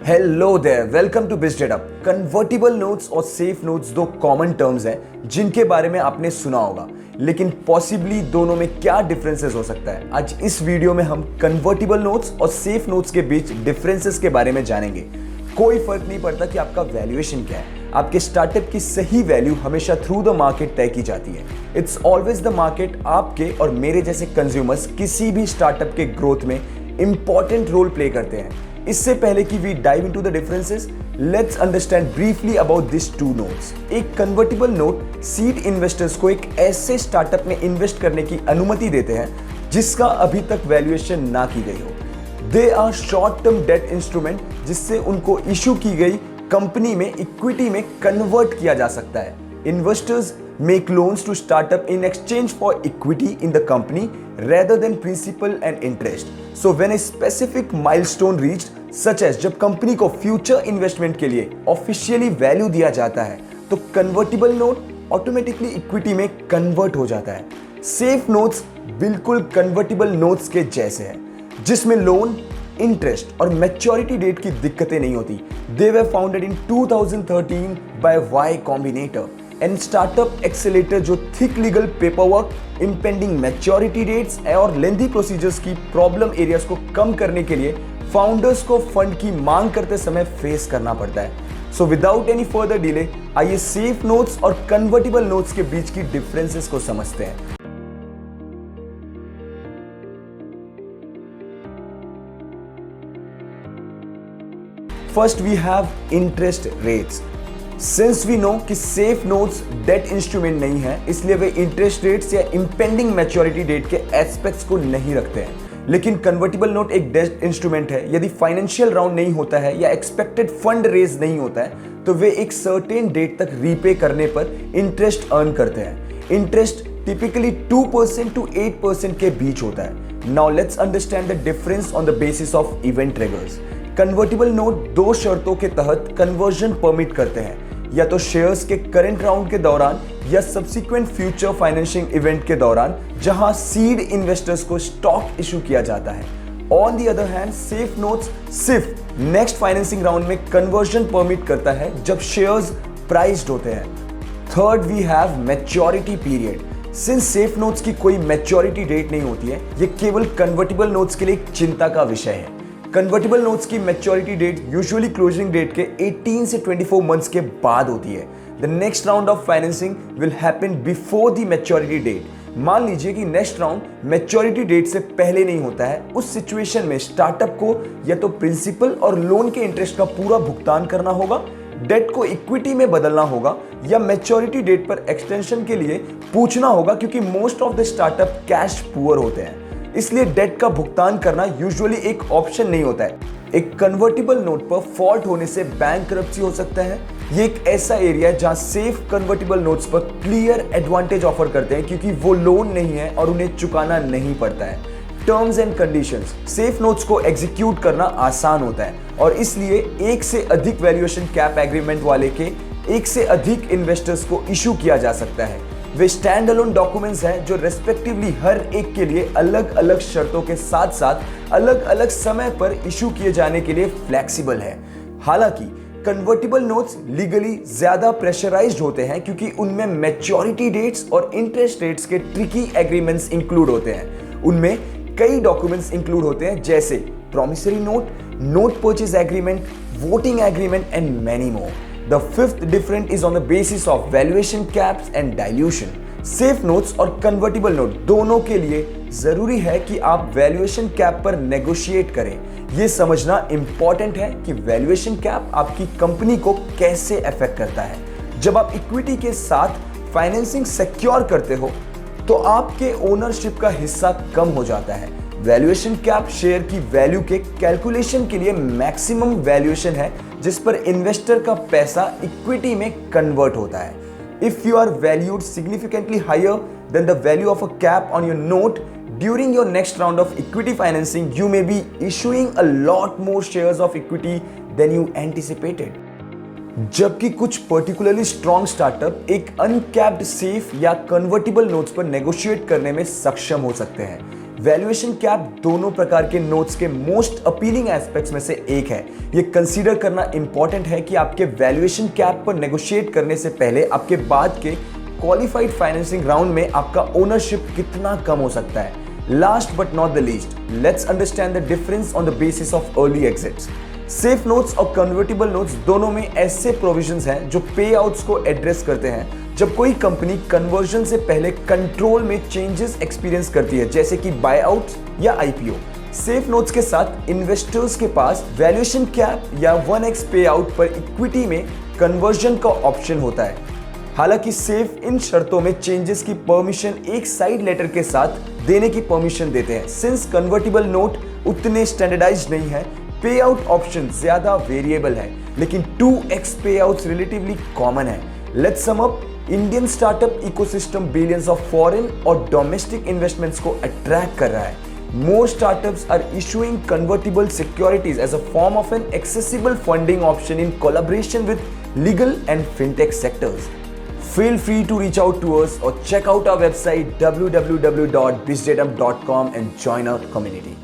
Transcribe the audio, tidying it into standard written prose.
Hello there, welcome to BizData। Convertible notes और safe notes दो common terms हैं जिनके बारे में आपने सुना होगा, लेकिन पॉसिबली दोनों में क्या डिफरेंसेस हो सकता है। आज इस वीडियो में हम कन्वर्टिबल नोट्स और सेफ नोट्स के बीच डिफरेंसेस के बारे में जानेंगे। कोई फर्क नहीं पड़ता कि आपका वैल्यूएशन क्या है, आपके स्टार्टअप की सही वैल्यू हमेशा थ्रू द मार्केट तय की जाती है। इट्स ऑलवेज द मार्केट आपके और मेरे जैसे कंज्यूमर्स किसी भी स्टार्टअप के ग्रोथ में इंपॉर्टेंट रोल प्ले करते हैं। इससे पहले कि we dive into the differences, let's understand briefly about this two notes. एक कन्वर्टिबल नोट सीड इन्वेस्टर्स को एक ऐसे स्टार्टअप में इन्वेस्ट करने की अनुमति देते हैं जिसका अभी तक वैल्यूएशन ना की गई हो। They are short term debt instrument जिससे उनको इशू की गई कंपनी में इक्विटी में कन्वर्ट किया जा सकता है। Investors make loans to startup in exchange for equity in the company rather than principal and interest. So when a specific milestone reached, such as जब कंपनी को फ्यूचर इन्वेस्टमेंट के लिए ऑफिशियली वैल्यू दिया जाता है तो कन्वर्टिबल नोट ऑटोमेटिकली इक्विटी में convert हो जाता है। सेफ नोट्स बिल्कुल कन्वर्टिबल नोट्स के जैसे हैं जिसमें लोन, इंटरेस्ट और मैच्योरिटी डेट की दिक्कतें नहीं होती। They were founded in 2013 by Y Combinator and startup accelerator जो thick legal paperwork, impending maturity dates और लेंथी प्रोसीजर्स की प्रॉब्लम एरियाज को कम करने के लिए फाउंडर्स को फंड की मांग करते समय फेस करना पड़ता है। So without any further delay आइए सेफ नोट्स और कन्वर्टिबल नोट्स के बीच की डिफरेंसेस को समझते हैं। First we have interest rates. Since we know कि सेफ नोट्स डेट इंस्ट्रूमेंट नहीं है, इसलिए वे इंटरेस्ट रेट्स या इंपेंडिंग मैच्योरिटी डेट के एस्पेक्ट्स को नहीं रखते हैं। लेकिन कन्वर्टिबल नोट एक डेट इंस्ट्रूमेंट है। यदि फाइनेंशियल राउंड नहीं होता है या एक्सपेक्टेड फंड रेज नहीं होता है तो वे एक सर्टेन डेट तक रीपे करने पर इंटरेस्ट अर्न करते हैं। इंटरेस्ट टिपिकली 2% to 8% के बीच होता है। Now let's understand the difference on the basis of event triggers. Convertible note दो शर्तों के तहत कन्वर्जन परमिट करते हैं, या तो शेयर्स के करंट राउंड के दौरान या सब्सिक्वेंट फ्यूचर फाइनेंसिंग इवेंट के दौरान जहां सीड इन्वेस्टर्स को स्टॉक इशू किया जाता है। On the other hand safe notes सिर्फ नेक्स्ट फाइनेंसिंग राउंड में कन्वर्जन परमिट करता है जब शेयर्स प्राइस्ड होते हैं। Third we have maturity period. Since safe notes की कोई मैच्योरिटी डेट नहीं होती है, ये केवल कन्वर्टिबल नोट्स के लिए एक चिंता का विषय है। कन्वर्टिबल नोट्स की maturity date usually closing date के 18 से 24 मंथ्स के बाद होती है। The next round of financing will happen before the maturity date. मान लीजिए कि नेक्स्ट राउंड मैच्योरिटी डेट से पहले नहीं होता है। उस सिचुएशन में स्टार्टअप को या तो प्रिंसिपल और लोन के इंटरेस्ट का पूरा भुगतान करना होगा, डेट को इक्विटी में बदलना होगा या मैच्योरिटी डेट पर एक्सटेंशन के लिए पूछना होगा, क्योंकि most of the startup cash poor होते हैं, इसलिए डेट का भुगतान करना यूजुअली एक ऑप्शन नहीं होता है। एक कन्वर्टिबल नोट पर फॉल्ट होने से बैंकरप्सी हो सकता है। ये एक ऐसा एरिया है जहां सेफ कन्वर्टिबल नोट्स पर क्लियर एडवांटेज ऑफर करते हैं, क्योंकि वो लोन नहीं है और उन्हें चुकाना नहीं पड़ता है। Terms and conditions. Safe notes को एग्जीक्यूट करना आसान होता है और इसलिए एक से अधिक वैल्यूएशन कैप एग्रीमेंट वाले के एक से अधिक इन्वेस्टर्स को इशू किया जा सकता है। वे स्टैंड अलोन डॉक्यूमेंट्स हैं जो रेस्पेक्टिवली हर एक के लिए अलग अलग शर्तों के साथ साथ अलग अलग समय पर इशू किए जाने के लिए फ्लेक्सिबल है। हालांकि कन्वर्टिबल नोट्स लीगली ज्यादा प्रेशराइज्ड होते हैं क्योंकि उनमें मैच्योरिटी डेट्स और इंटरेस्ट रेट्स के ट्रिकी एग्रीमेंट्स इंक्लूड होते हैं। उनमें कई डॉक्यूमेंट्स इंक्लूड होते हैं जैसे promissory note, note purchase agreement, voting agreement and many more. The fifth difference is on the basis of valuation caps and dilution. Safe notes और convertible note दोनों के लिए जरूरी है कि आप वैल्यूएशन कैप पर नेगोशिएट करें। यह समझना इंपॉर्टेंट है कि वैल्यूएशन कैप आपकी कंपनी को कैसे अफेक्ट करता है। जब आप इक्विटी के साथ फाइनेंसिंग सिक्योर करते हो तो आपके ओनरशिप का हिस्सा कम हो जाता है। वैल्यूएशन कैप शेयर की वैल्यू के कैलकुलेशन के लिए मैक्सिमम वैल्यूएशन है जिस पर इन्वेस्टर का पैसा इक्विटी में कन्वर्ट होता है। If you are valued significantly higher than the value of a cap on your note during your next round of equity financing, you may be issuing a lot more shares of equity than you anticipated. जबकि कुछ particularly strong startup एक uncapped safe या convertible notes पर negotiate करने में सक्षम हो सकते हैं। वैल्यूएशन कैप दोनों प्रकार के नोट्स के मोस्ट अपीलिंग एस्पेक्ट्स में से एक है। ये कंसीडर करना इंपॉर्टेंट है कि आपके वैल्यूएशन कैप पर नेगोशिएट करने से पहले आपके बाद के क्वालिफाइड फाइनेंसिंग राउंड में आपका ओनरशिप कितना कम हो सकता है। Last but not the least, let's understand the difference on the basis of early exits. Safe notes और कन्वर्टिबल नोट्स दोनों में ऐसे प्रोविजंस हैं जो पे आउट्स को एड्रेस करते हैं जब कोई कंपनी कन्वर्जन से पहले कंट्रोल में चेंजेस एक्सपीरियंस करती है, जैसे कि बाय आउट या आईपीओ। सेफ नोट्स के साथ इन्वेस्टर्स के पास वैल्यूएशन कैप या 1x पे आउट पर इक्विटी में कन्वर्जन का ऑप्शन होता है। हालांकि सेफ इन शर्तों में चेंजेस की परमिशन एक साइड लेटर के साथ देने की परमिशन देते हैं। सिंस कन्वर्टिबल नोट उतने स्टैंडर्डाइज्ड नहीं है, पे आउट ऑप्शन ज्यादा वेरिएबल है, लेकिन 2x पे आउट रिलेटिवली कॉमन है। Let's sum up, Indian startup ecosystem billions of foreign और डोमेस्टिक इन्वेस्टमेंट्स को अट्रैक्ट कर रहा है। More startups are issuing convertible securities as a form of an accessible funding option in collaboration with legal and fintech sectors. Feel free to reach out to us or check out our website www.bizdatum.com and join our community.